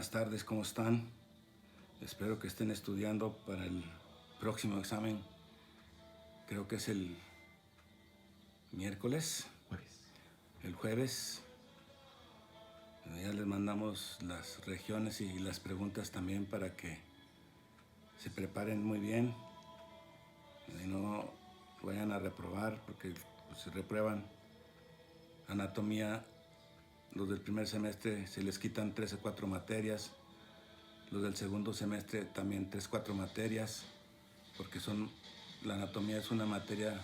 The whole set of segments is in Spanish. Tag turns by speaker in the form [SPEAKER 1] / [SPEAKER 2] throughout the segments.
[SPEAKER 1] Buenas tardes, ¿cómo están? Espero que estén estudiando para el próximo examen. Creo que es el miércoles, el jueves. Ya les mandamos las regiones y las preguntas también para que se preparen muy bien y no vayan a reprobar, porque si reprueban anatomía, los del primer semestre se les quitan 3 o 4 materias, los del segundo semestre también 3 o 4 materias, porque la anatomía es una materia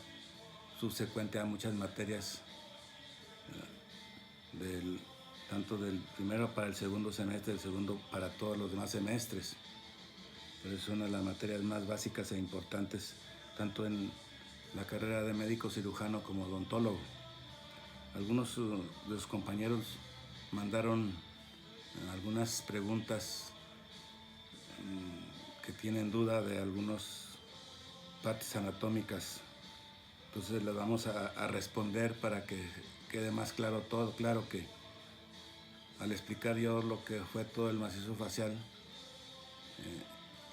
[SPEAKER 1] subsecuente a muchas materias, tanto del primero para el segundo semestre, del segundo para todos los demás semestres. Pero es una de las materias más básicas e importantes, tanto en la carrera de médico cirujano como odontólogo. Algunos de los compañeros mandaron algunas preguntas que tienen duda de algunas partes anatómicas. Entonces les vamos a responder para que quede más claro todo. Claro que al explicar yo lo que fue todo el macizo facial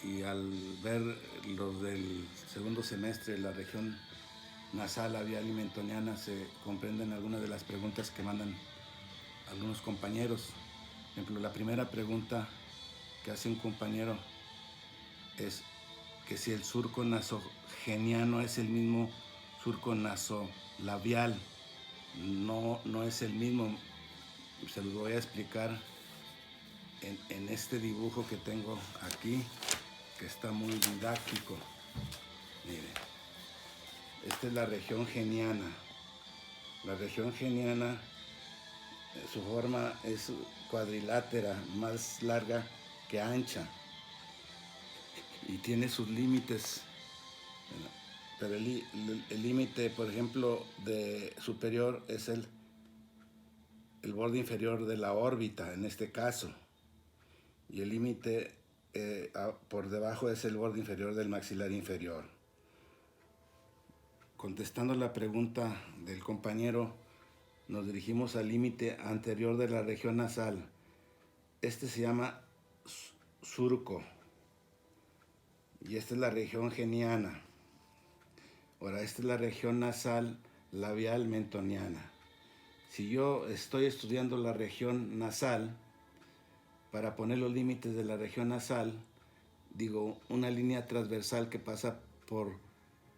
[SPEAKER 1] y al ver los del segundo semestre, la región nasal, labial y mentoniana, se comprenden algunas de las preguntas que mandan algunos compañeros. Por ejemplo, la primera pregunta que hace un compañero es que si el surco nasogeniano es el mismo surco nasolabial. No es el mismo. Se los voy a explicar en este dibujo que tengo aquí, que está muy didáctico. Miren, esta es la región geniana. La región geniana, su forma es cuadrilátera, más larga que ancha, y tiene sus límites. Pero el límite, por ejemplo, de superior es el borde inferior de la órbita, en este caso, y el límite por debajo es el borde inferior del maxilar inferior. Contestando la pregunta del compañero, nos dirigimos al límite anterior de la región nasal. Este se llama surco y esta es la región geniana. Ahora, esta es la región nasal labial mentoniana. Si yo estoy estudiando la región nasal, para poner los límites de la región nasal, digo una línea transversal que pasa por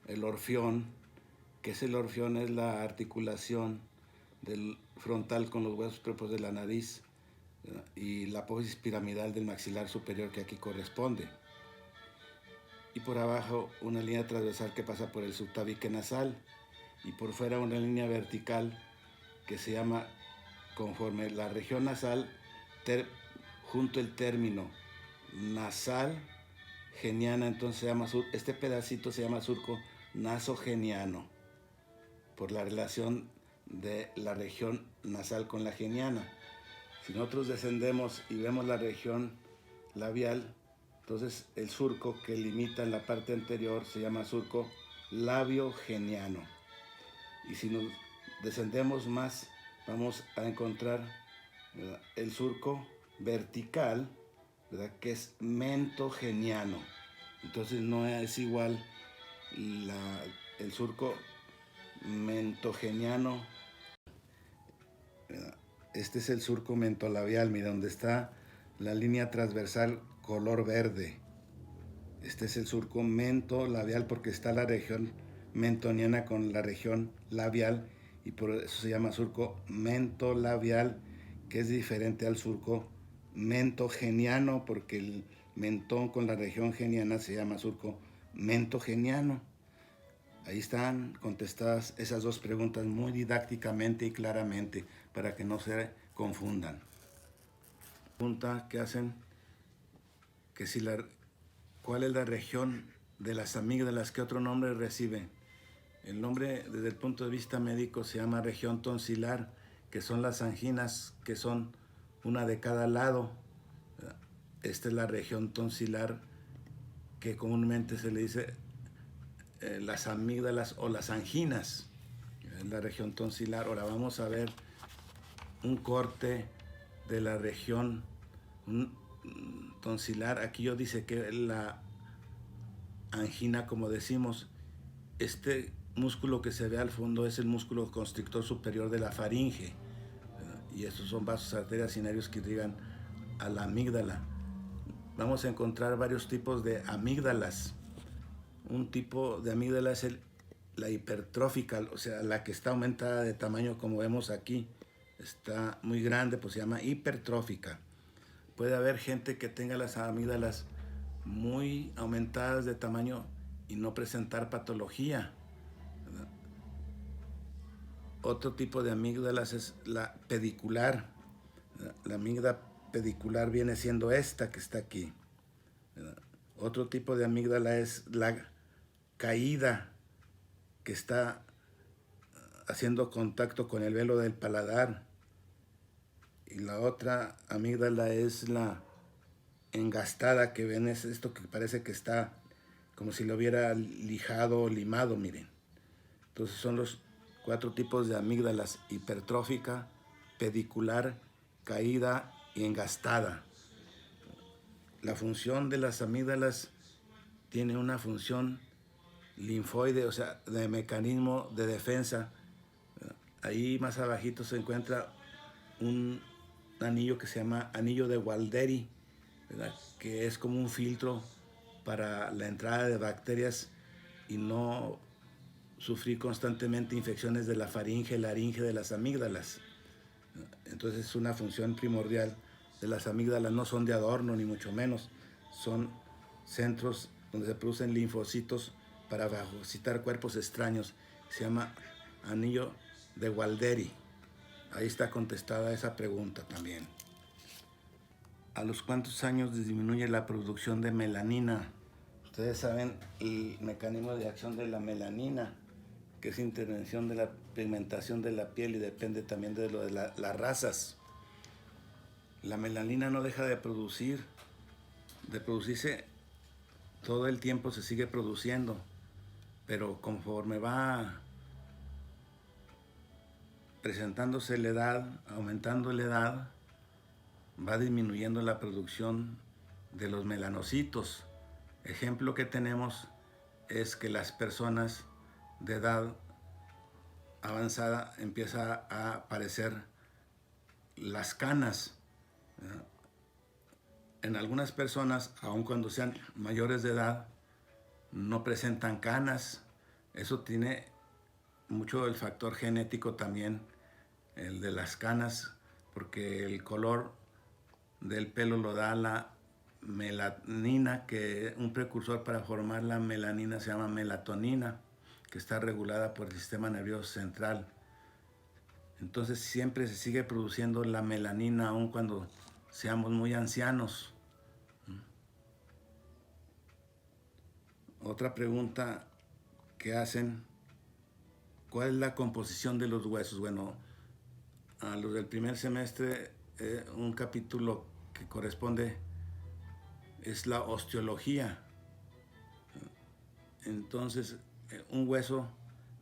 [SPEAKER 1] el orfión, que es el orfión, es la articulación del frontal con los huesos propios de la nariz, y la apófisis piramidal del maxilar superior, que aquí corresponde. Y por abajo una línea transversal que pasa por el subtabique nasal, y por fuera una línea vertical que se llama, conforme la región nasal, junto el término nasal geniana, entonces este pedacito se llama surco nasogeniano, por la relación de la región nasal con la geniana. Si nosotros descendemos y vemos la región labial, entonces el surco que limita en la parte anterior se llama surco labiogeniano. Y si nos descendemos más, vamos a encontrar, ¿verdad?, el surco vertical, ¿verdad?, que es mentogeniano. Entonces no es igual el surco mentogeniano. Este es el surco mentolabial, mira, donde está la línea transversal color verde. Este es el surco mentolabial porque está la región mentoniana con la región labial, y por eso se llama surco mentolabial, que es diferente al surco mentogeniano, porque el mentón con la región geniana se llama surco mentogeniano. Ahí están contestadas esas dos preguntas muy didácticamente y claramente para que no se confundan. Pregunta que hacen que si ¿cuál es la región de las amígdalas? ¿Qué otro nombre recibe? El nombre desde el punto de vista médico se llama región tonsilar, que son las anginas, que son una de cada lado. Esta es la región tonsilar, que comúnmente se le dice las amígdalas o las anginas. Es la región tonsilar. Ahora vamos a ver un corte de la región tonsilar. Aquí yo dice que la angina, como decimos, este músculo que se ve al fondo es el músculo constrictor superior de la faringe, y estos son vasos, arterias y nervios que irrigan a la amígdala. Vamos a encontrar varios tipos de amígdalas. Un tipo de amígdala es la hipertrófica, o sea, la que está aumentada de tamaño, como vemos aquí. Está muy grande, pues se llama hipertrófica. Puede haber gente que tenga las amígdalas muy aumentadas de tamaño y no presentar patología, ¿verdad? Otro tipo de amígdalas es la pedicular. La amígdala pedicular viene siendo esta que está aquí, ¿verdad? Otro tipo de amígdala es la caída, que está haciendo contacto con el velo del paladar. Y la otra amígdala es la engastada, que ven, es esto que parece que está como si lo hubiera lijado o limado, miren. Entonces son los 4 tipos de amígdalas: hipertrófica, pedicular, caída y engastada. La función de las amígdalas tiene una función linfoide, o sea, de mecanismo de defensa. Ahí más abajito se encuentra un anillo que se llama anillo de Gualderi, ¿verdad? Que es como un filtro para la entrada de bacterias y no sufrir constantemente infecciones de la faringe, laringe, de las amígdalas. Entonces es una función primordial de las amígdalas. No son de adorno ni mucho menos, son centros donde se producen linfocitos para fagocitar cuerpos extraños. Se llama anillo de Gualderi. Ahí está contestada esa pregunta también. ¿A los cuántos años disminuye la producción de melanina? Ustedes saben el mecanismo de acción de la melanina, que es intervención de la pigmentación de la piel, y depende también de lo de las razas. La melanina no deja de producirse, todo el tiempo se sigue produciendo, pero conforme va presentándose la edad, aumentando la edad, va disminuyendo la producción de los melanocitos. Ejemplo que tenemos es que las personas de edad avanzada empieza a aparecer las canas. En algunas personas, aun cuando sean mayores de edad, no presentan canas. Eso tiene mucho el factor genético también, el de las canas, porque el color del pelo lo da la melanina, que un precursor para formar la melanina se llama melatonina, que está regulada por el sistema nervioso central. Entonces siempre se sigue produciendo la melanina aun cuando seamos muy ancianos. Otra pregunta que hacen: ¿cuál es la composición de los huesos? Bueno, a los del primer semestre, un capítulo que corresponde es la osteología. Entonces, un hueso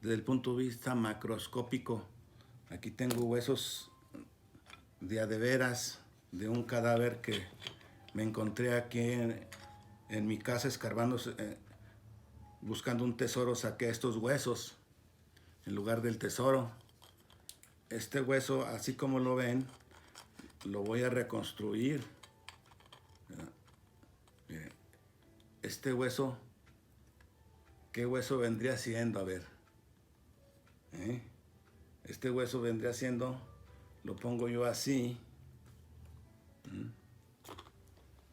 [SPEAKER 1] desde el punto de vista macroscópico, aquí tengo huesos de a de veras, de un cadáver que me encontré aquí en mi casa escarbando, buscando un tesoro. Saqué estos huesos en lugar del tesoro. Este hueso, así como lo ven, lo voy a reconstruir. Miren, este hueso, ¿qué hueso vendría siendo? A ver, este hueso vendría siendo, lo pongo yo así,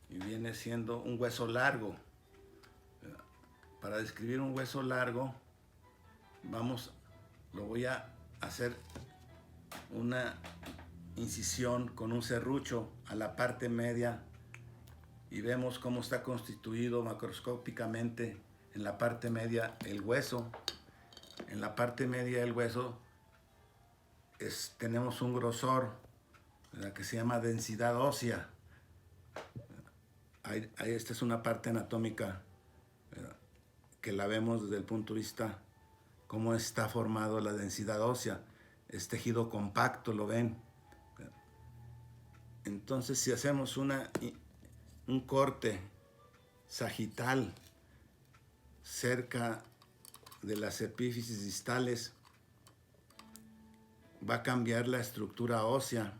[SPEAKER 1] y viene siendo un hueso largo. Para describir un hueso largo, lo voy a hacer una incisión con un serrucho a la parte media, y vemos cómo está constituido macroscópicamente en la parte media el hueso. En la parte media del hueso tenemos un grosor, ¿verdad?, que se llama densidad ósea. Esta es una parte anatómica, ¿verdad?, que la vemos desde el punto de vista cómo está formado la densidad ósea. Es tejido compacto, lo ven. Entonces, si hacemos una un corte sagital cerca de las epífisis distales, va a cambiar la estructura ósea.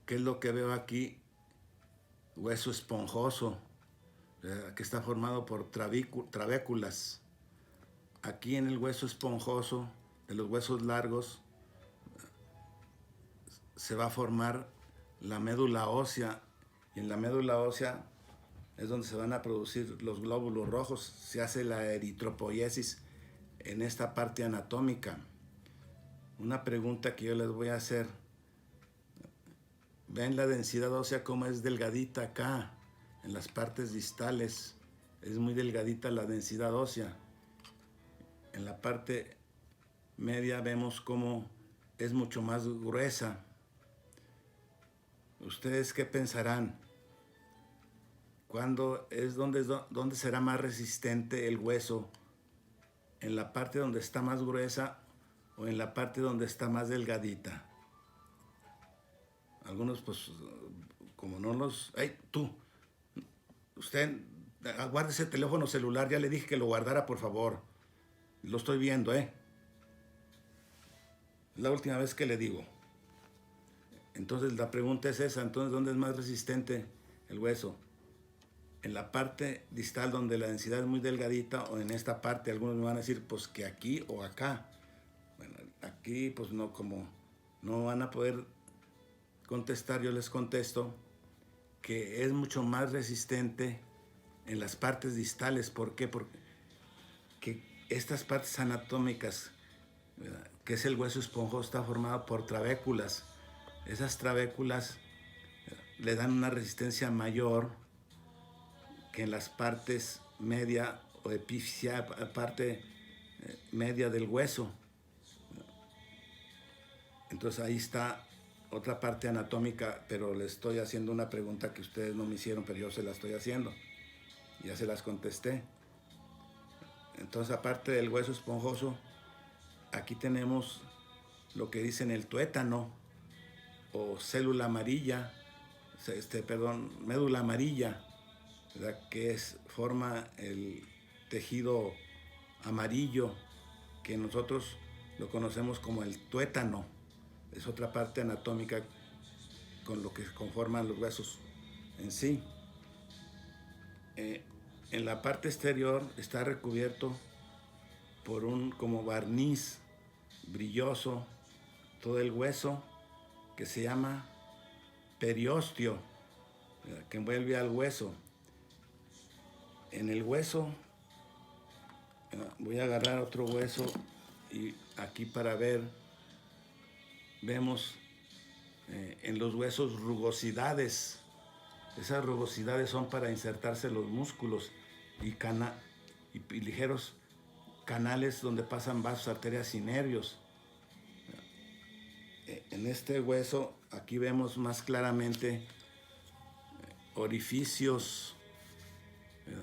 [SPEAKER 1] ¿Qué es lo que veo aquí? Hueso esponjoso, que está formado por trabéculas. Aquí en el hueso esponjoso, de los huesos largos, se va a formar la médula ósea, y en la médula ósea es donde se van a producir los glóbulos rojos. Se hace la eritropoiesis en esta parte anatómica. Una pregunta que yo les voy a hacer: ven la densidad ósea como es delgadita acá, en las partes distales, es muy delgadita la densidad ósea. En la parte media vemos cómo es mucho más gruesa. ¿Ustedes qué pensarán? ¿Dónde será más resistente el hueso? ¿En la parte donde está más gruesa o en la parte donde está más delgadita? Algunos, pues, como no los... ¡Ey, tú! Usted, guarde ese teléfono celular, ya le dije que lo guardara, por favor. Lo estoy viendo, ¿eh? Es la última vez que le digo. Entonces la pregunta es esa: entonces, ¿dónde es más resistente el hueso? ¿En la parte distal donde la densidad es muy delgadita o en esta parte? Algunos me van a decir, pues, que aquí o acá. Bueno, aquí, pues, no, como no van a poder contestar, yo les contesto que es mucho más resistente en las partes distales. ¿Por qué? Porque estas partes anatómicas, ¿verdad?, que es el hueso esponjoso, está formado por trabéculas. Esas trabéculas le dan una resistencia mayor que en las partes media o epífisia, parte media del hueso. Entonces ahí está otra parte anatómica, pero le estoy haciendo una pregunta que ustedes no me hicieron, pero yo se la estoy haciendo. Ya se las contesté. Entonces, aparte del hueso esponjoso, aquí tenemos lo que dicen el tuétano o célula amarilla, médula amarilla, ¿verdad?, que forma el tejido amarillo, que nosotros lo conocemos como el tuétano. Es otra parte anatómica con lo que conforman los huesos en sí. En la parte exterior está recubierto por un como barniz brilloso todo el hueso, que se llama periósteo, que envuelve al hueso. En el hueso, voy a agarrar otro hueso y aquí para ver, vemos en los huesos rugosidades. Esas rugosidades son para insertarse los músculos y ligeros canales donde pasan vasos, arterias y nervios. En este hueso, aquí vemos más claramente orificios.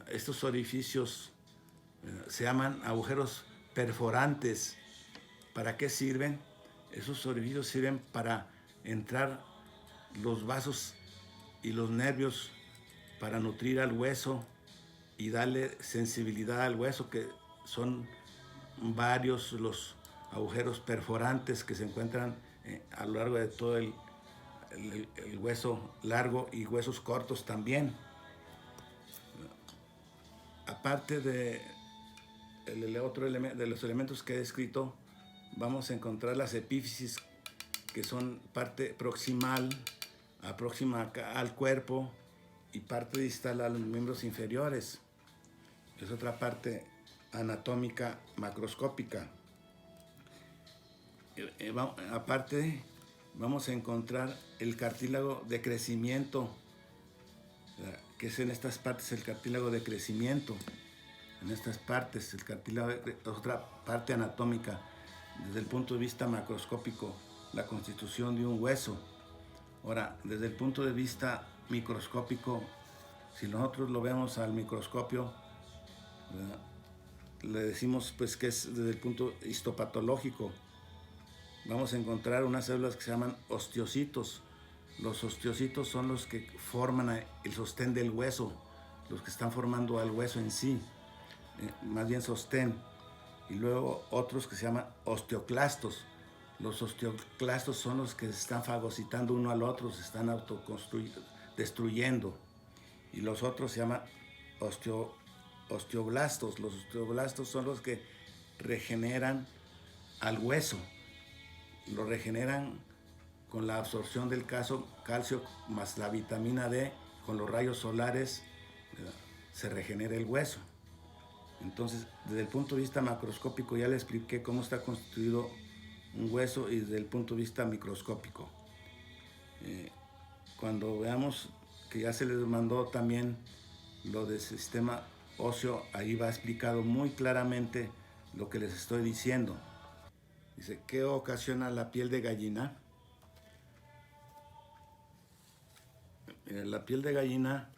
[SPEAKER 1] Estos orificios se llaman agujeros perforantes. ¿Para qué sirven? Esos orificios sirven para entrar los vasos y los nervios, para nutrir al hueso y darle sensibilidad al hueso, que son varios los agujeros perforantes que se encuentran a lo largo de todo el hueso largo y huesos cortos también. Aparte de los elementos que he descrito, vamos a encontrar las epífisis, que son parte proximal, próxima al cuerpo, y parte distal a los miembros inferiores. Es otra parte anatómica macroscópica. Aparte, vamos a encontrar el cartílago de crecimiento, que es en estas partes el cartílago de crecimiento. En estas partes, el cartílago es otra parte anatómica. Desde el punto de vista macroscópico, la constitución de un hueso. Ahora, desde el punto de vista microscópico, si nosotros lo vemos al microscopio, ¿verdad?, le decimos, pues, que es desde el punto histopatológico. Vamos a encontrar unas células que se llaman osteocitos. Los osteocitos son los que forman el sostén del hueso, los que están formando al hueso en sí, más bien sostén. Y luego otros que se llaman osteoclastos. Los osteoclastos son los que se están fagocitando uno al otro, se están destruyendo. Y los otros se llaman osteoblastos. Los osteoblastos son los que regeneran al hueso. Lo regeneran con la absorción del calcio más la vitamina D, con los rayos solares, se regenera el hueso. Entonces, desde el punto de vista macroscópico ya le expliqué cómo está constituido un hueso y desde el punto de vista microscópico. Cuando veamos que ya se les mandó también lo del sistema óseo, ahí va explicado muy claramente lo que les estoy diciendo. Dice, ¿qué ocasiona la piel de gallina? La piel de gallina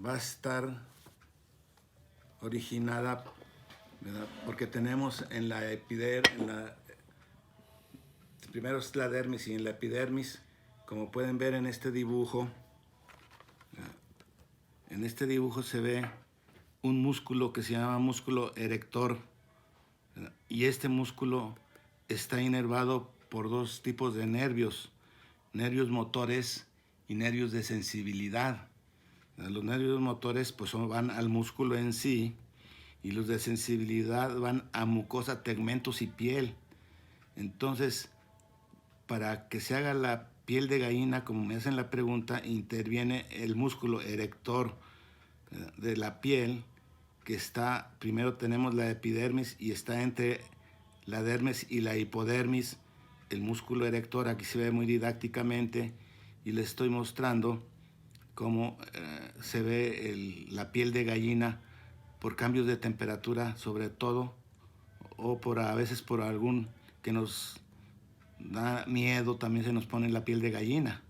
[SPEAKER 1] va a estar originada, ¿verdad? Porque tenemos en la primero es la dermis y en la epidermis, como pueden ver en este dibujo, ¿verdad? En este dibujo se ve un músculo que se llama músculo erector, ¿verdad? Y este músculo está inervado por dos tipos de nervios motores y nervios de sensibilidad. Los nervios motores pues van al músculo en sí y los de sensibilidad van a mucosa, tegmentos y piel. Entonces, para que se haga la piel de gallina, como me hacen la pregunta, interviene el músculo erector de la piel, que está, primero tenemos la epidermis y está entre la dermis y la hipodermis, el músculo erector. Aquí se ve muy didácticamente y les estoy mostrando cómo se ve la piel de gallina por cambios de temperatura, sobre todo, o a veces por algún que nos da miedo, también se nos pone la piel de gallina.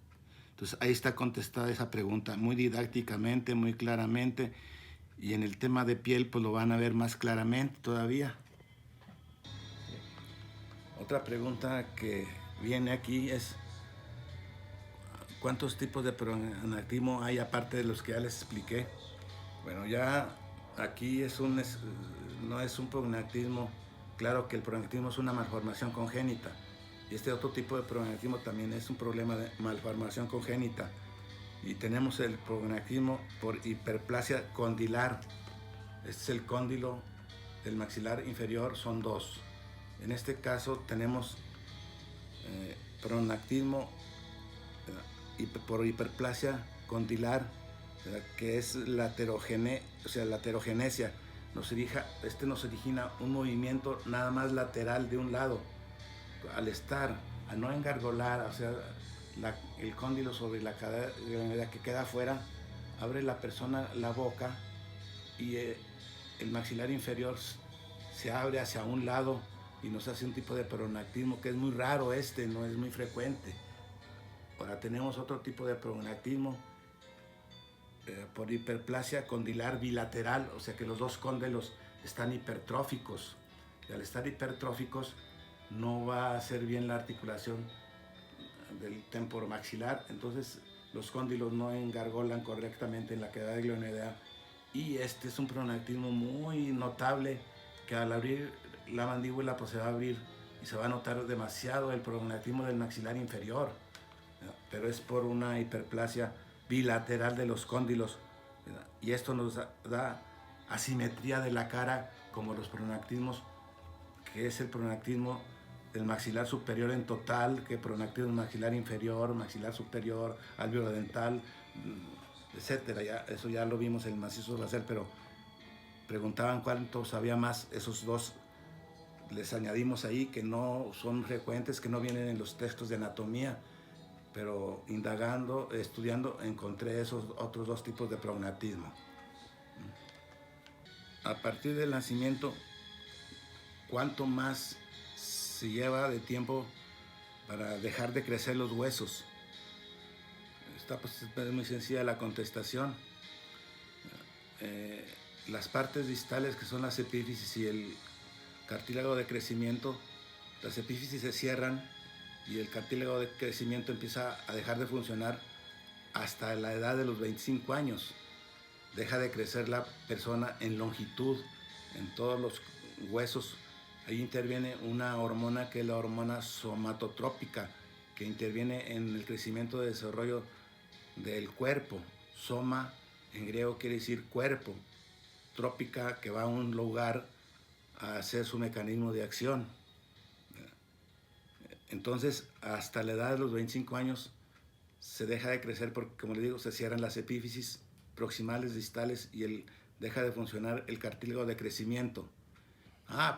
[SPEAKER 1] Entonces ahí está contestada esa pregunta muy didácticamente, muy claramente, y en el tema de piel pues lo van a ver más claramente todavía. Otra pregunta que viene aquí es ¿cuántos tipos de prognactismo hay aparte de los que ya les expliqué? Bueno, ya aquí no es un prognactismo. Claro que el prognactismo es una malformación congénita. Y este otro tipo de prognactismo también es un problema de malformación congénita. Y tenemos el prognactismo por hiperplasia condilar. Este es el cóndilo del maxilar inferior, son dos. En este caso tenemos prognactismo por hiperplasia condilar, que es la heterogenesia. Nos origina un movimiento nada más lateral de un lado. Al no engargolar, o sea, el cóndilo sobre la cadera que queda afuera, abre la persona la boca y el maxilar inferior se abre hacia un lado y nos hace un tipo de prognactismo que es muy raro, no es muy frecuente. Ahora tenemos otro tipo de prognactismo por hiperplasia condilar bilateral, o sea que los dos cóndilos están hipertróficos. Y al estar hipertróficos no va a hacer bien la articulación del temporomaxilar, entonces los cóndilos no engargolan correctamente en la cavidad glenoidea. Y este es un prognactismo muy notable que al abrir la mandíbula pues se va a abrir y se va a notar demasiado el prognactismo del maxilar inferior, ¿no? Pero es por una hiperplasia bilateral de los cóndilos, ¿no? Y esto nos da asimetría de la cara como los prognactismos, que es el prognactismo del maxilar superior en total, que prognactismo maxilar inferior, maxilar superior, alvéolo dental, etcétera. Eso ya lo vimos en el macizo basal, pero preguntaban cuántos había más. Esos dos les añadimos ahí, que no son frecuentes, que no vienen en los textos de anatomía, pero indagando, estudiando, encontré esos otros dos tipos de prognactismo. A partir del nacimiento, ¿cuánto más se lleva de tiempo para dejar de crecer los huesos? Es muy sencilla la contestación. Las partes distales, que son las epífisis y el cartílago de crecimiento, las epífisis se cierran y el cartílago de crecimiento empieza a dejar de funcionar hasta la edad de los 25 años. Deja de crecer la persona en longitud, en todos los huesos. Ahí interviene una hormona que es la hormona somatotrópica, que interviene en el crecimiento y desarrollo del cuerpo. Soma en griego quiere decir cuerpo, trópica que va a un lugar a hacer su mecanismo de acción. Entonces, hasta la edad de los 25 años se deja de crecer porque, como les digo, se cierran las epífisis proximales, distales y deja de funcionar el cartílago de crecimiento.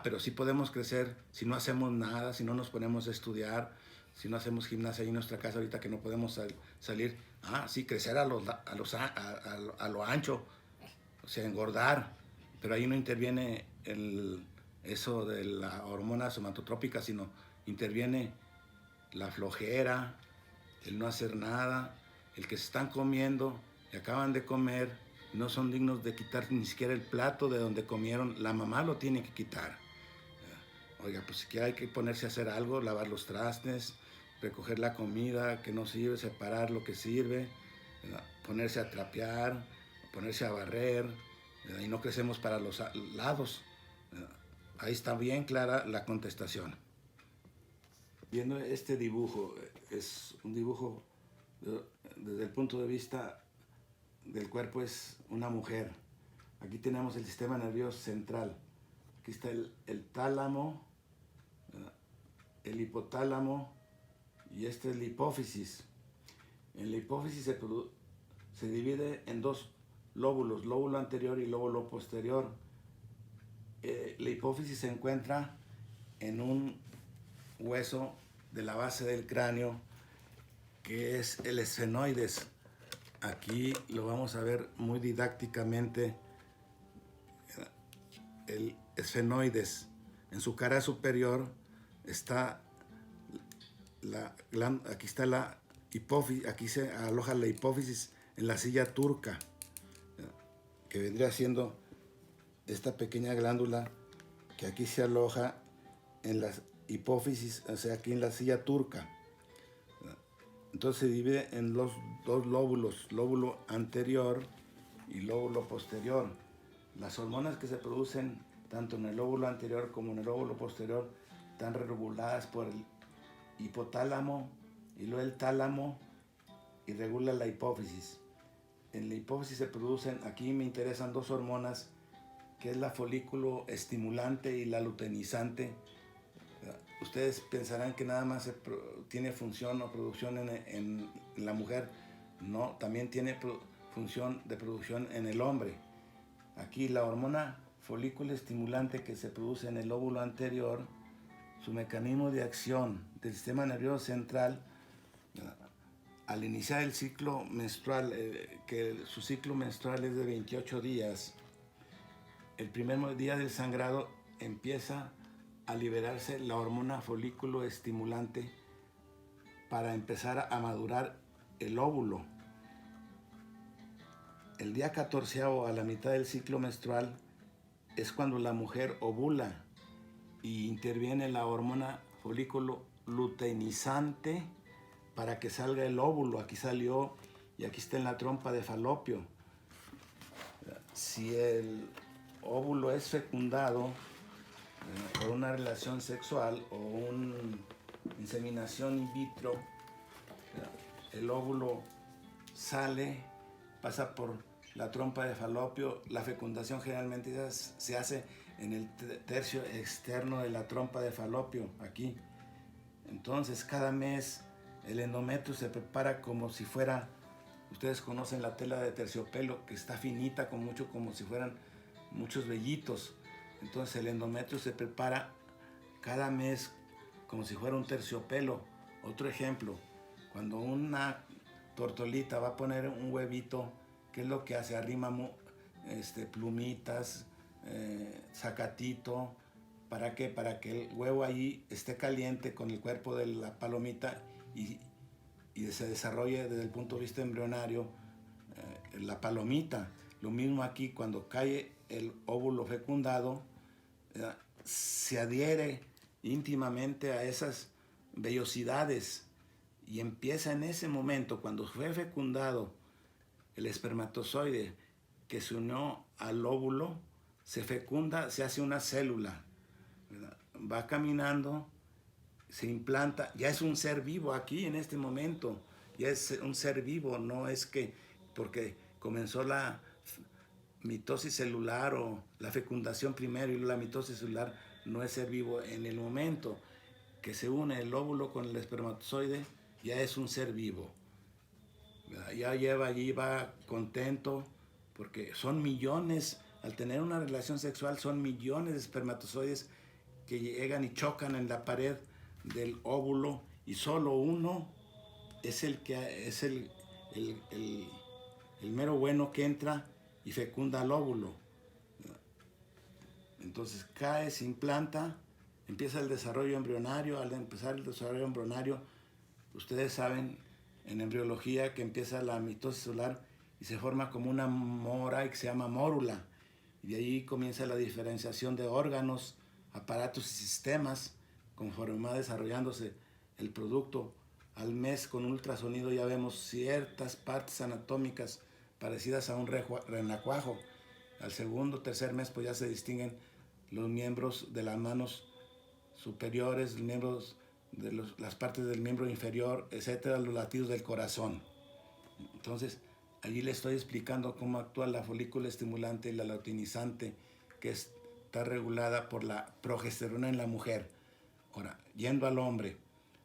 [SPEAKER 1] Pero sí podemos crecer si no hacemos nada, si no nos ponemos a estudiar, si no hacemos gimnasia ahí en nuestra casa ahorita que no podemos salir. Sí, crecer a lo ancho, o sea, engordar, pero ahí no interviene eso de la hormona somatotrópica, sino interviene la flojera, el no hacer nada, el que se están comiendo y acaban de comer, no son dignos de quitar ni siquiera el plato de donde comieron, la mamá lo tiene que quitar. Oiga, pues si hay que ponerse a hacer algo, lavar los trastes, recoger la comida que no sirve, separar lo que sirve, ponerse a trapear, ponerse a barrer, y no crecemos para los lados. Ahí está bien clara la contestación. Viendo este dibujo, es un dibujo desde el punto de vista del cuerpo, es una mujer. Aquí tenemos el sistema nervioso central. Aquí está el tálamo, el hipotálamo y este es la hipófisis. En la hipófisis se divide en dos lóbulos, lóbulo anterior y lóbulo posterior. La hipófisis se encuentra en un hueso de la base del cráneo que es el esfenoides. Aquí lo vamos a ver muy didácticamente. El esfenoides, en su cara superior está aquí está la hipófisis, aquí se aloja la hipófisis en la silla turca, que vendría siendo esta pequeña glándula que aquí se aloja en la hipófisis, o sea, aquí en la silla turca. Entonces se divide en los dos lóbulos, lóbulo anterior y lóbulo posterior. Las hormonas que se producen tanto en el lóbulo anterior como en el lóbulo posterior están reguladas por el hipotálamo y luego el tálamo y regula la hipófisis. En la hipófisis se producen, aquí me interesan dos hormonas, que es la folículo estimulante y la luteinizante. Ustedes pensarán que nada más tiene función o producción en la mujer. No, también tiene función de producción en el hombre. Aquí la hormona folículo estimulante que se produce en el lóbulo anterior, su mecanismo de acción del sistema nervioso central, al iniciar el ciclo menstrual, que su ciclo menstrual es de 28 días, el primer día del sangrado empieza a liberarse la hormona folículo estimulante para empezar a madurar el óvulo. El día 14 a la mitad del ciclo menstrual es cuando la mujer ovula y interviene la hormona folículo luteinizante para que salga el óvulo. Aquí salió y aquí está en la trompa de falopio. Si el óvulo es fecundado por una relación sexual o una inseminación in vitro, el óvulo sale, pasa por la trompa de falopio. La fecundación generalmente se hace en el tercio externo de la trompa de falopio, aquí. Entonces cada mes el endometrio se prepara como si fuera, ustedes conocen la tela de terciopelo, que está finita, como si fueran muchos vellitos. Entonces el endometrio se prepara cada mes como si fuera un terciopelo. Otro ejemplo, cuando una tortolita va a poner un huevito, ¿qué es lo que hace? Arrima plumitas, zacatito. ¿Para qué? Para que el huevo allí esté caliente con el cuerpo de la palomita y se desarrolle desde el punto de vista embrionario la palomita. Lo mismo aquí, cuando cae el óvulo fecundado, se adhiere íntimamente a esas vellosidades, y empieza en ese momento, cuando fue fecundado el espermatozoide que se unió al óvulo, se fecunda, se hace una célula, ¿verdad? Va caminando, se implanta, ya es un ser vivo aquí en este momento, ya es un ser vivo, no es que porque comenzó la mitosis celular o la fecundación primero y la mitosis celular, no es ser vivo. En el momento que se une el óvulo con el espermatozoide, ya es un ser vivo, ¿verdad? Ya lleva allí, va contento, porque son millones, al tener una relación sexual, son millones de espermatozoides que llegan y chocan en la pared del óvulo, y solo uno es el que es el mero bueno que entra y fecunda al óvulo. Entonces cae, se implanta, empieza el desarrollo embrionario. Al empezar el desarrollo embrionario, ustedes saben en embriología que empieza la mitosis celular y se forma como una mora que se llama mórula. Y de ahí comienza la diferenciación de órganos, aparatos y sistemas, conforme va desarrollándose el producto. Al mes, con ultrasonido, ya vemos ciertas partes anatómicas parecidas a un renacuajo. Al segundo, tercer mes, pues ya se distinguen los miembros de las manos superiores, los miembros de las partes del miembro inferior, etcétera, los latidos del corazón. Entonces, allí le estoy explicando cómo actúa la folícula estimulante y la luteinizante, que está regulada por la progesterona en la mujer. Ahora, yendo al hombre,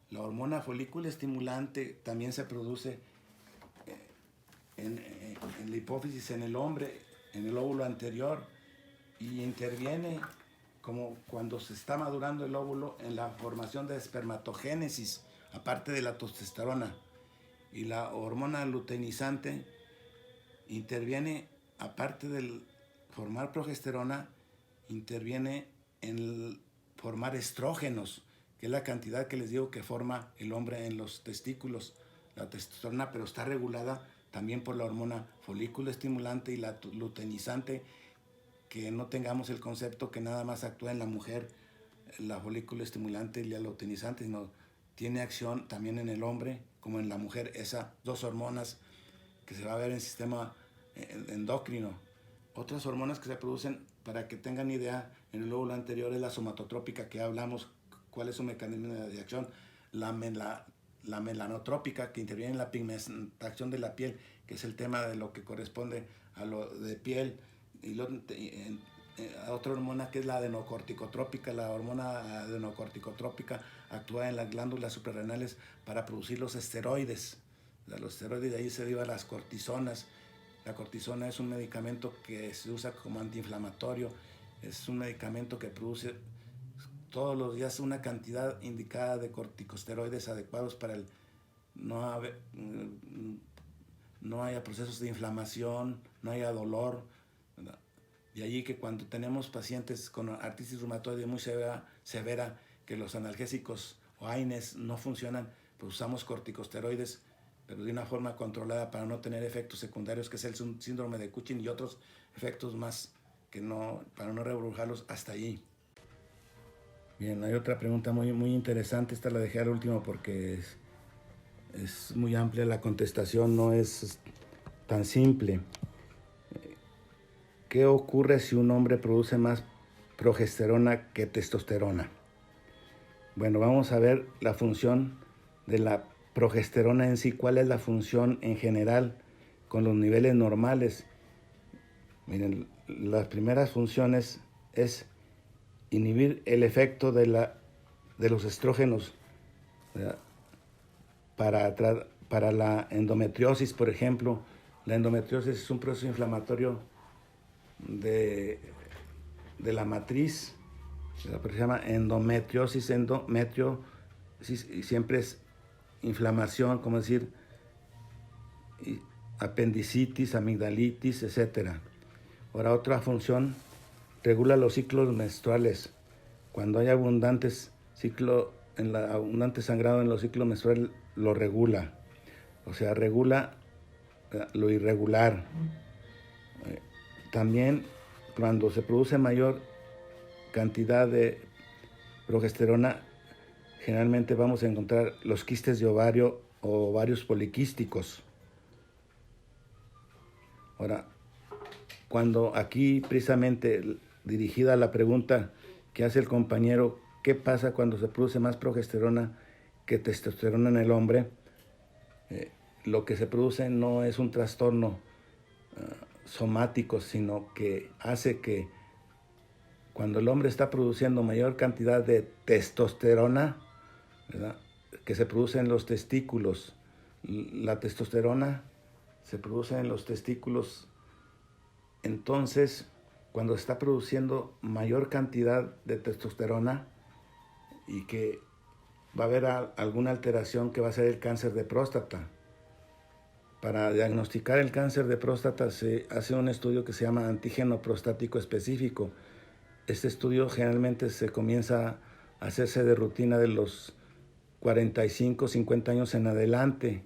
[SPEAKER 1] la hormona folícula estimulante también se produce en la hipófisis en el hombre, en el óvulo anterior, y interviene como cuando se está madurando el óvulo en la formación de espermatogénesis, aparte de la testosterona. Y la hormona luteinizante interviene, aparte de formar progesterona, interviene en formar estrógenos, que es la cantidad que les digo que forma el hombre en los testículos, la testosterona, pero está regulada también por la hormona folículo estimulante y la luteinizante. Que no tengamos el concepto que nada más actúa en la mujer la folículo estimulante y la luteinizante, sino tiene acción también en el hombre como en la mujer, esas dos hormonas que se va a ver en el sistema endocrino. Otras hormonas que se producen, para que tengan idea, en el óvulo anterior es la somatotrópica, que hablamos cuál es su mecanismo de acción, la melanotrópica, que interviene en la pigmentación de la piel, que es el tema de lo que corresponde a lo de piel, y otra hormona que es la adenocorticotrópica. La hormona adenocorticotrópica actúa en las glándulas suprarrenales para producir los esteroides. Los esteroides, de ahí se derivan las cortisonas. La cortisona es un medicamento que se usa como antiinflamatorio, es un medicamento que produce todos los días una cantidad indicada de corticosteroides adecuados para el no haya procesos de inflamación, no haya dolor. De allí que cuando tenemos pacientes con artritis reumatoide muy severa, que los analgésicos o AINES no funcionan, pues usamos corticosteroides, pero de una forma controlada para no tener efectos secundarios, que es el síndrome de Cushing y otros efectos más, que no, para no rebrujarlos hasta allí. Bien, hay otra pregunta muy interesante, esta la dejé al último porque es muy amplia la contestación, no es tan simple. ¿Qué ocurre si un hombre produce más progesterona que testosterona? Bueno, vamos a ver la función de la progesterona en sí. ¿Cuál es la función en general con los niveles normales? Miren, las primeras funciones es inhibir el efecto de los estrógenos, ¿verdad? Para la endometriosis, por ejemplo. La endometriosis es un proceso inflamatorio de la matriz, ¿verdad? Pero se llama endometriosis, y siempre es inflamación, como decir, apendicitis, amigdalitis, etc. Ahora, otra función, regula los ciclos menstruales. Cuando hay abundante sangrado en los ciclos menstruales, lo regula. O sea, regula lo irregular. También cuando se produce mayor cantidad de progesterona, generalmente vamos a encontrar los quistes de ovario o ovarios poliquísticos. Ahora, cuando aquí precisamente dirigida a la pregunta que hace el compañero, ¿qué pasa cuando se produce más progesterona que testosterona en el hombre? Lo que se produce no es un trastorno somático, sino que hace que cuando el hombre está produciendo mayor cantidad de testosterona, ¿verdad?, que se produce en los testículos, la testosterona se produce en los testículos, entonces cuando está produciendo mayor cantidad de testosterona y que va a haber alguna alteración que va a ser el cáncer de próstata. Para diagnosticar el cáncer de próstata se hace un estudio que se llama antígeno prostático específico. Este estudio generalmente se comienza a hacerse de rutina de los 45, 50 años en adelante.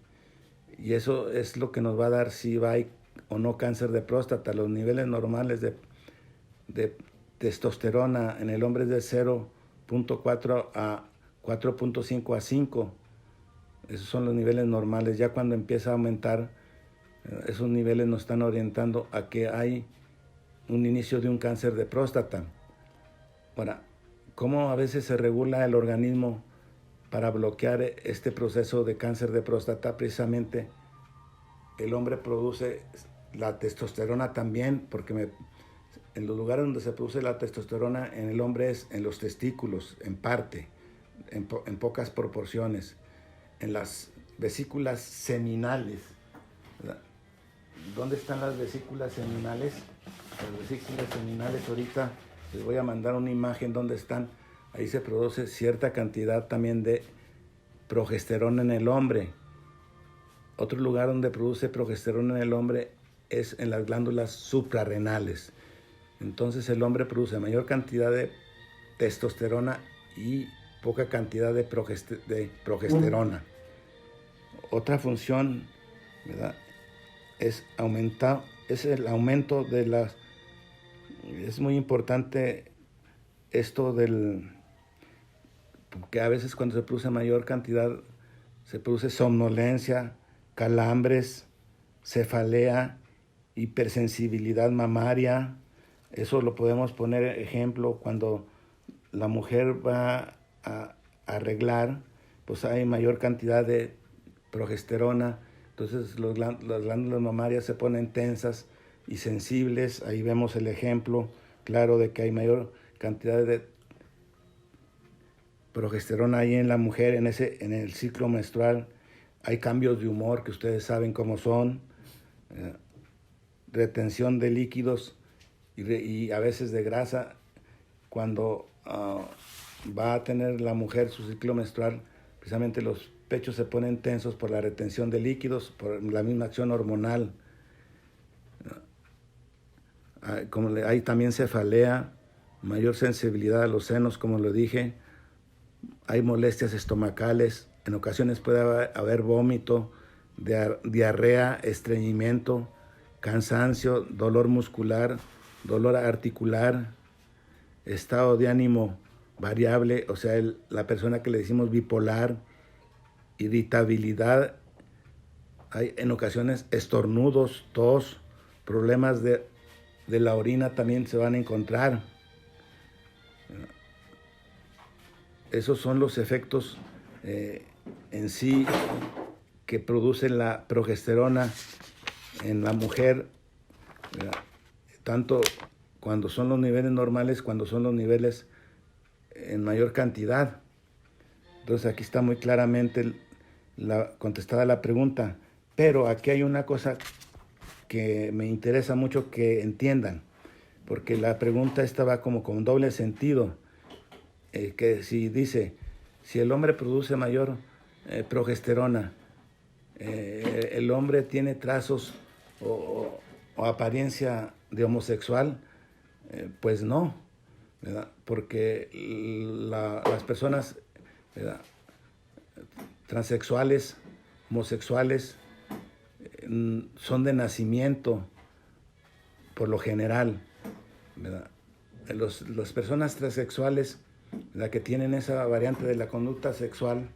[SPEAKER 1] Y eso es lo que nos va a dar si hay o no cáncer de próstata. Los niveles normales de testosterona en el hombre es de 0.4 a 4.5 a 5. Esos son los niveles normales. Ya cuando empieza a aumentar, esos niveles nos están orientando a que hay un inicio de un cáncer de próstata. Ahora, ¿cómo a veces se regula el organismo para bloquear este proceso de cáncer de próstata? Precisamente el hombre produce la testosterona también, porque en los lugares donde se produce la testosterona en el hombre es en los testículos, en parte, en pocas proporciones, en las vesículas seminales, ¿verdad? ¿Dónde están las vesículas seminales? Las vesículas seminales, ahorita les voy a mandar una imagen donde están. Ahí se produce cierta cantidad también de progesterona en el hombre. Otro lugar donde produce progesterona en el hombre es en las glándulas suprarrenales. Entonces el hombre produce mayor cantidad de testosterona y poca cantidad de progesterona. Otra función, ¿verdad?, es el aumento de las... Es muy importante esto porque a veces cuando se produce mayor cantidad se produce somnolencia, calambres, cefalea, hipersensibilidad mamaria. Eso lo podemos poner ejemplo cuando la mujer va a arreglar, pues hay mayor cantidad de progesterona, entonces las glándulas mamarias se ponen tensas y sensibles. Ahí vemos el ejemplo claro de que hay mayor cantidad de progesterona ahí en la mujer, en el ciclo menstrual. Hay cambios de humor que ustedes saben cómo son, retención de líquidos y a veces de grasa. Cuando va a tener la mujer su ciclo menstrual, precisamente los pechos se ponen tensos por la retención de líquidos, por la misma acción hormonal. Hay también cefalea, mayor sensibilidad a los senos, como lo dije. Hay molestias estomacales, en ocasiones puede haber vómito, diarrea, estreñimiento, cansancio, dolor muscular, dolor articular, estado de ánimo variable, o sea, la persona que le decimos bipolar, irritabilidad, hay en ocasiones estornudos, tos, problemas de la orina también se van a encontrar. Esos son los efectos en sí que produce la progesterona en la mujer, ¿verdad?, tanto cuando son los niveles normales, cuando son los niveles en mayor cantidad. Entonces aquí está muy claramente contestada la pregunta, pero aquí hay una cosa que me interesa mucho que entiendan, porque la pregunta esta va como con doble sentido. Que si dice, si el hombre produce mayor progesterona, el hombre tiene trazos o apariencia de homosexual, pues no, ¿verdad?, porque las personas, ¿verdad?, transexuales, homosexuales, son de nacimiento por lo general, ¿verdad? Las personas transexuales la que tienen esa variante de la conducta sexual,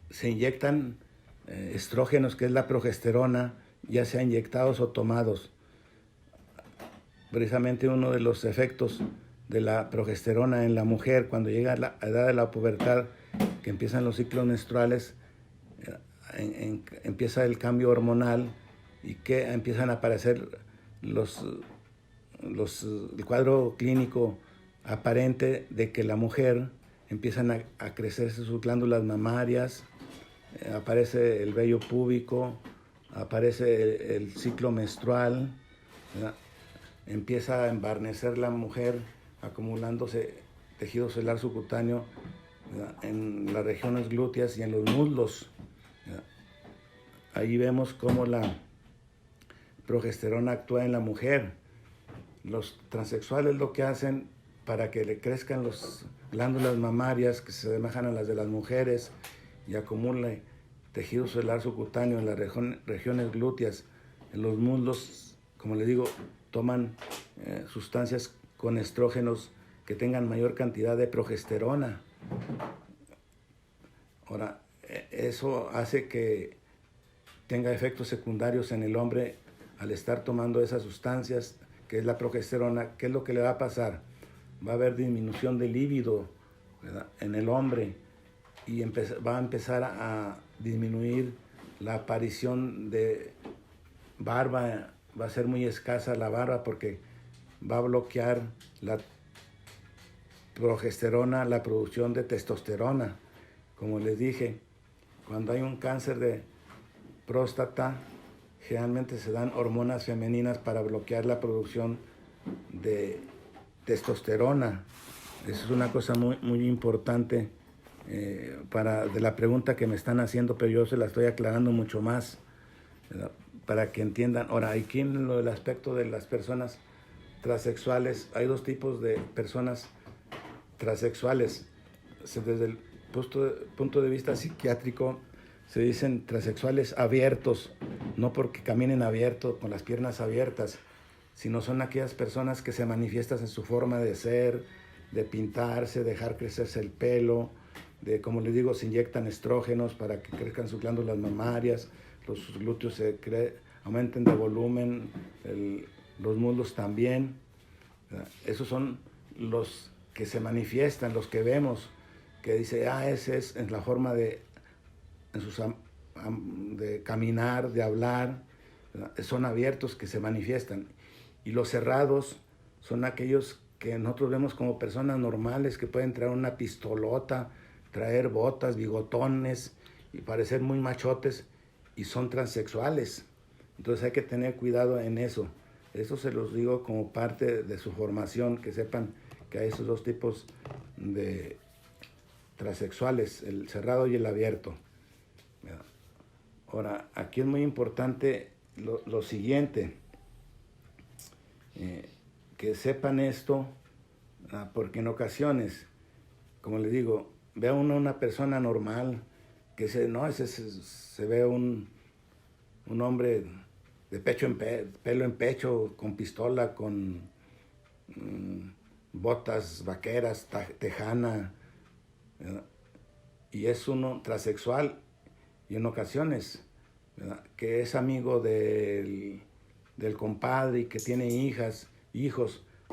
[SPEAKER 1] se inyectan estrógenos, que es la progesterona, ya sea inyectados o tomados. Precisamente uno de los efectos de la progesterona en la mujer cuando llega a la edad de la pubertad, que empiezan los ciclos menstruales, empieza el cambio hormonal y que empiezan a aparecer el cuadro clínico aparente de que la mujer empiezan a crecerse sus glándulas mamarias, aparece el vello púbico, aparece el ciclo menstrual, ¿verdad? Empieza a embarnecer la mujer, acumulándose tejido celular subcutáneo, ¿verdad?, en las regiones glúteas y en los muslos, ¿verdad? Ahí vemos cómo la progesterona actúa en la mujer. Los transexuales lo que hacen para que le crezcan las glándulas mamarias que se asemejan a las de las mujeres y acumule tejido celular subcutáneo en las regiones glúteas, en los muslos, como les digo, toman sustancias con estrógenos que tengan mayor cantidad de progesterona. Ahora, eso hace que tenga efectos secundarios en el hombre al estar tomando esas sustancias, que es la progesterona. ¿Qué es lo que le va a pasar? Va a haber disminución de líbido, ¿verdad?, en el hombre, y va a empezar a disminuir la aparición de barba. Va a ser muy escasa la barba porque va a bloquear la progesterona, la producción de testosterona. Como les dije, cuando hay un cáncer de próstata, generalmente se dan hormonas femeninas para bloquear la producción de testosterona. Eso es una cosa muy, muy importante de la pregunta que me están haciendo, pero yo se la estoy aclarando mucho más, ¿verdad?, para que entiendan. Ahora, aquí en el aspecto de las personas transexuales, hay dos tipos de personas transexuales. Desde el punto de vista psiquiátrico, se dicen transexuales abiertos, no porque caminen abierto, con las piernas abiertas, sino son aquellas personas que se manifiestan en su forma de ser, de pintarse, dejar crecerse el pelo, como les digo, se inyectan estrógenos para que crezcan sus glándulas mamarias, los glúteos aumenten de volumen, los muslos también. Esos son los que se manifiestan, los que vemos, que dice, ese es en la forma de caminar, de hablar, ¿verdad?, son abiertos, que se manifiestan. Y los cerrados son aquellos que nosotros vemos como personas normales, que pueden traer una pistolota, traer botas, bigotones y parecer muy machotes, y son transexuales. Entonces hay que tener cuidado en eso. Eso se los digo como parte de su formación, que sepan que hay esos dos tipos de transexuales, el cerrado y el abierto. Ahora, aquí es muy importante lo siguiente, que sepan esto, porque en ocasiones, como les digo, ve a una persona normal, que se ve un hombre de pelo en pecho, con pistola, con botas vaqueras, tejana, ¿verdad?, y es uno transexual, y en ocasiones, ¿verdad?, que es amigo del compadre y que tiene hijos,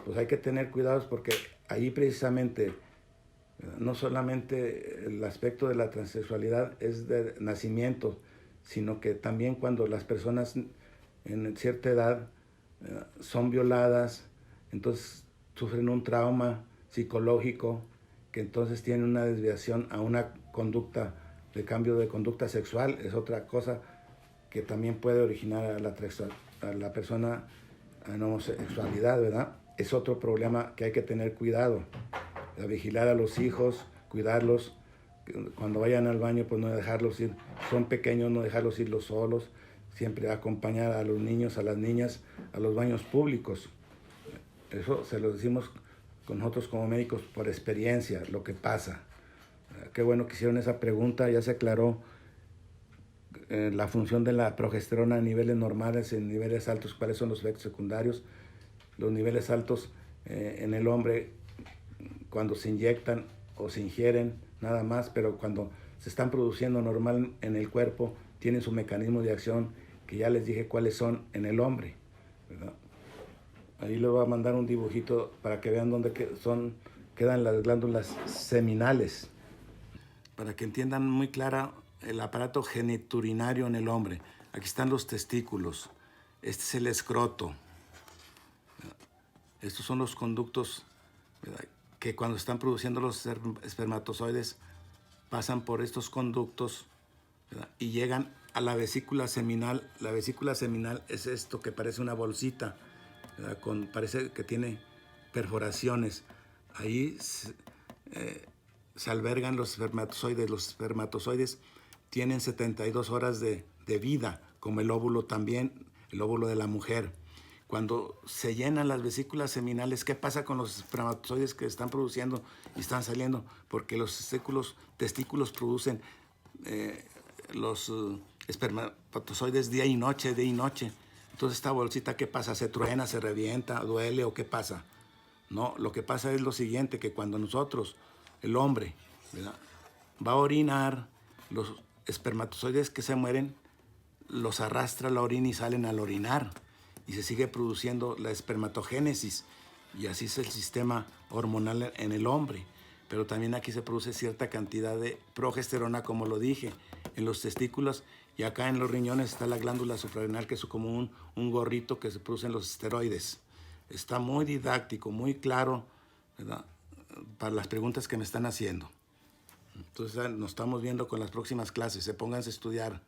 [SPEAKER 1] pues hay que tener cuidados, porque ahí precisamente, ¿verdad?, no solamente el aspecto de la transexualidad es de nacimiento, sino que también cuando las personas en cierta edad son violadas, entonces sufren un trauma psicológico, que entonces tienen una desviación a una conducta de cambio de conducta sexual. Es otra cosa que también puede originar a la persona en homosexualidad, ¿verdad? Es otro problema que hay que tener cuidado, de vigilar a los hijos, cuidarlos. Cuando vayan al baño, pues no dejarlos ir, son pequeños, no dejarlos irlos solos, siempre acompañar a los niños, a las niñas, a los baños públicos. Eso se lo decimos con nosotros como médicos por experiencia, lo que pasa. Qué bueno que hicieron esa pregunta, ya se aclaró la función de la progesterona a niveles normales, en niveles altos, cuáles son los efectos secundarios. Los niveles altos en el hombre cuando se inyectan o se ingieren nada más, pero cuando se están produciendo normal en el cuerpo, tienen su mecanismo de acción que ya les dije cuáles son en el hombre, ¿verdad? Ahí les voy a mandar un dibujito para que vean dónde quedan las glándulas seminales, para que entiendan muy clara el aparato genitourinario en el hombre. Aquí están los testículos, este es el escroto, estos son los conductos, ¿verdad?, que cuando están produciendo los espermatozoides pasan por estos conductos, ¿verdad?, y llegan a la vesícula seminal. La vesícula seminal es esto que parece una bolsita, ¿verdad?, parece que tiene perforaciones. Ahí se albergan los espermatozoides. Los espermatozoides tienen 72 horas de vida, como el óvulo también, el óvulo de la mujer. Cuando se llenan las vesículas seminales, ¿qué pasa con los espermatozoides que están produciendo y están saliendo? Porque los testículos producen los espermatozoides día y noche, día y noche. Entonces esta bolsita, ¿qué pasa? ¿Se truena, se revienta, duele o qué pasa? No, lo que pasa es lo siguiente, que cuando nosotros, el hombre, ¿verdad?, va a orinar, los espermatozoides que se mueren los arrastra la orina y salen al orinar. Y se sigue produciendo la espermatogénesis, y así es el sistema hormonal en el hombre. Pero también aquí se produce cierta cantidad de progesterona, como lo dije, en los testículos, y acá en los riñones está la glándula suprarrenal, que es como un gorrito que se producen los esteroides. Está muy didáctico, muy claro, ¿verdad?, para las preguntas que me están haciendo. Entonces nos estamos viendo con las próximas clases. Pónganse a estudiar.